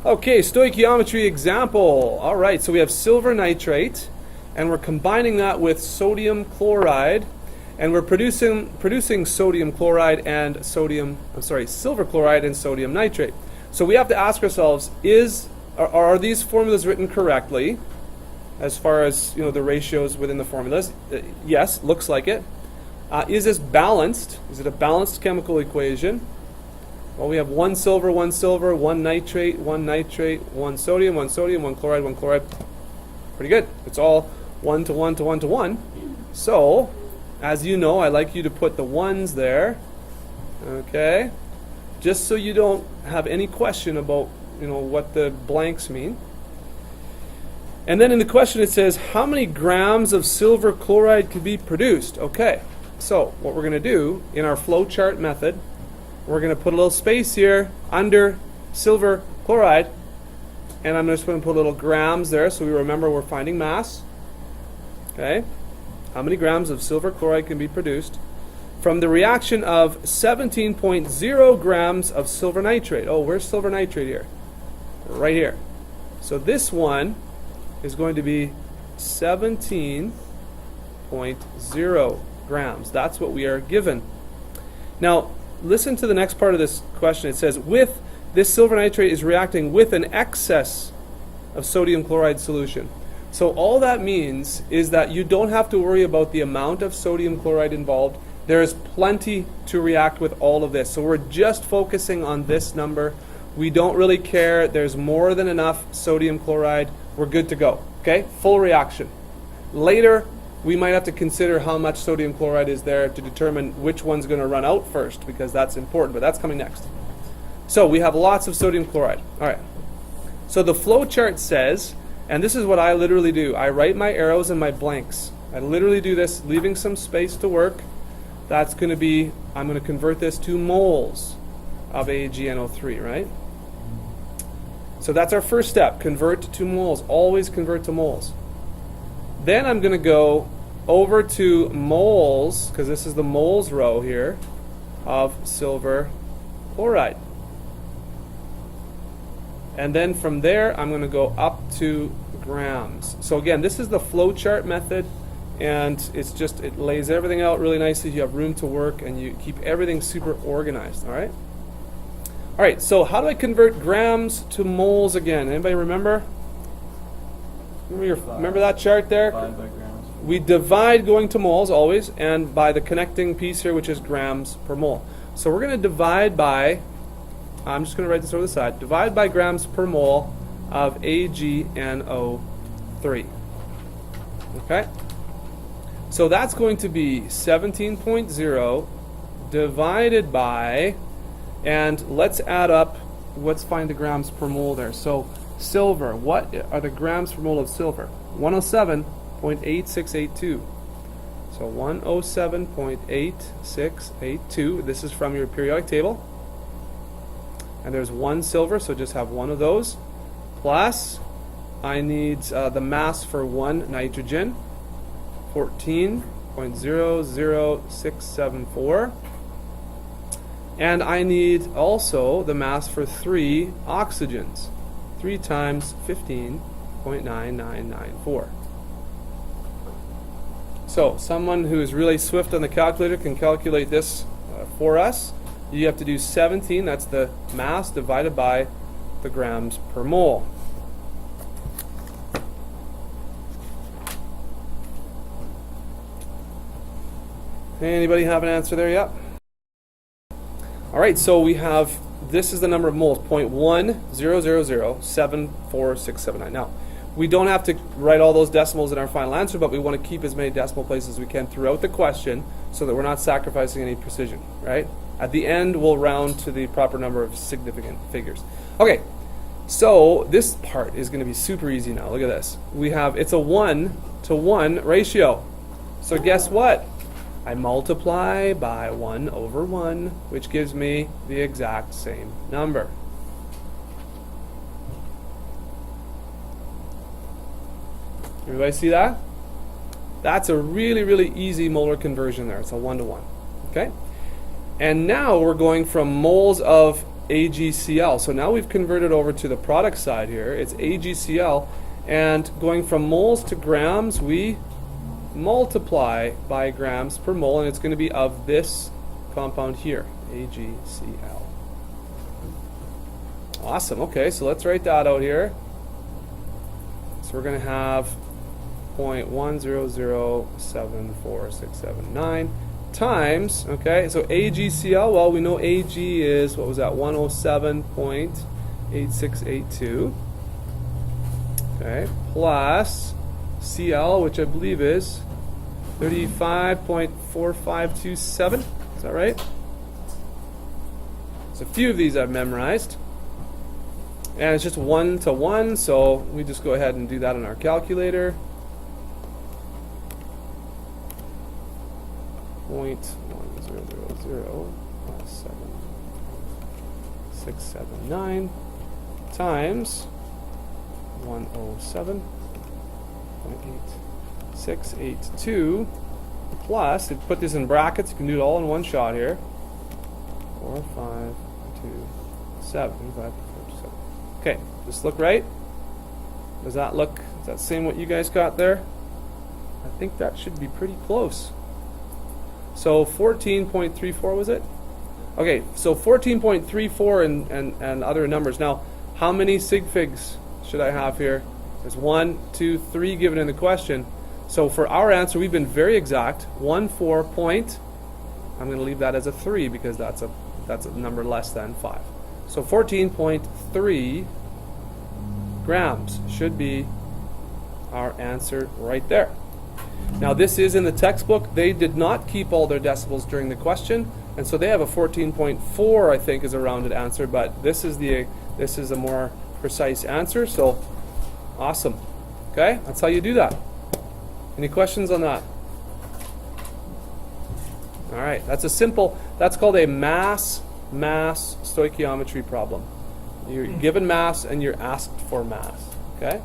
Okay, stoichiometry example. All right, so we have silver nitrate, and we're combining that with sodium chloride, and we're producing sodium chloride and silver chloride and sodium nitrate. So we have to ask ourselves: are these formulas written correctly, as far as the ratios within the formulas? Yes, looks like it. Is this balanced? Is it a balanced chemical equation? Well, we have one silver, one nitrate, one sodium, one chloride, one chloride. Pretty good. It's all 1 to 1 to 1 to 1. So, as you know, I like you to put the ones there. Okay? Just so you don't have any question about, what the blanks mean. And then in the question it says, how many grams of silver chloride could be produced? Okay. So, what we're going to do in our flowchart method, we're going to put a little space here under silver chloride, and I'm just going to put little grams there so we remember we're finding mass. Okay? How many grams of silver chloride can be produced from the reaction of 17.0 grams of silver nitrate? Oh, where's silver nitrate here? Right here. So this one is going to be 17.0 grams. That's what we are given. Now, listen to the next part of this question. It says, this silver nitrate is reacting with an excess of sodium chloride solution. So all that means is that you don't have to worry about the amount of sodium chloride involved. There is plenty to react with all of this. So we're just focusing on this number. We don't really care. There's more than enough sodium chloride. We're good to go. Okay? Full reaction. Later, we might have to consider how much sodium chloride is there to determine which one's going to run out first, because that's important, but that's coming next. So we have lots of sodium chloride. All right. So the flow chart says, and this is what I literally do. I write my arrows and my blanks. I literally do this, leaving some space to work. That's going to be, I'm going to convert this to moles of AgNO3, right? So that's our first step, convert to moles. Always convert to moles. Then I'm going to go over to moles, because this is the moles row here, of silver chloride. And then from there, I'm going to go up to grams. So again, this is the flowchart method, and it lays everything out really nicely. You have room to work, and you keep everything super organized. All right? All right, so how do I convert grams to moles again? Anybody remember? Remember that chart there? Divide by grams. We divide going to moles always, and by the connecting piece here, which is grams per mole. So we're going to divide by, I'm just going to write this over the side, divide by grams per mole of AgNO3. Okay? So that's going to be 17.0 divided by, and let's add up, let's find the grams per mole there. So silver, what are the grams per mole of silver? 107.8682. So 107.8682. This is from your periodic table. And there's one silver, so just have one of those. Plus, I need the mass for one nitrogen, 14.00674. And I need also the mass for 3 oxygens. 3 times 15.9994. So someone who is really swift on the calculator can calculate this for us. You have to do 17, that's the mass, divided by the grams per mole. Anybody have an answer there yet? All right, so we have, this is the number of moles, 0.100074679. Now, we don't have to write all those decimals in our final answer, but we want to keep as many decimal places as we can throughout the question so that we're not sacrificing any precision, right? At the end, we'll round to the proper number of significant figures. Okay, so this part is going to be super easy now. Look at this. It's a 1-to-1 ratio. So guess what? I multiply by 1 over 1, which gives me the exact same number. Everybody see that? That's a really, really easy molar conversion there. It's a 1-to-1. Okay? And now we're going from moles of AgCl. So now we've converted over to the product side here. It's AgCl, and going from moles to grams, we multiply by grams per mole, and it's going to be of this compound here, AgCl. Awesome. Okay, so let's write that out here. So we're going to have 0.1007469 times, okay, so AgCl, well, we know Ag is, what was that, 107.8682, okay, plus Cl, which I believe is 35.4527, is that right? There's a few of these I've memorized, and it's just 1 to 1, so we just go ahead and do that on our calculator. 0.10007679 times 107.8682 plus, if you put this in brackets, you can do it all in one shot here. 4,5,2,7. Okay, just look right. Does that look, is that same what you guys got there? I think that should be pretty close. So 14.34 was it? Okay, so 14.34 and other numbers. Now, how many sig figs should I have here? There's 1, 2, 3 given in the question. So for our answer, we've been very exact. 14 point, I'm going to leave that as a 3 because that's a number less than 5. So 14.3 grams should be our answer right there. Now this is in the textbook. They did not keep all their decimals during the question, and so they have a 14.4, I think, is a rounded answer, but this is a more precise answer, so awesome. Okay, that's how you do that. Any questions on that? All right, that's called a mass stoichiometry problem. You're given mass and you're asked for mass, okay?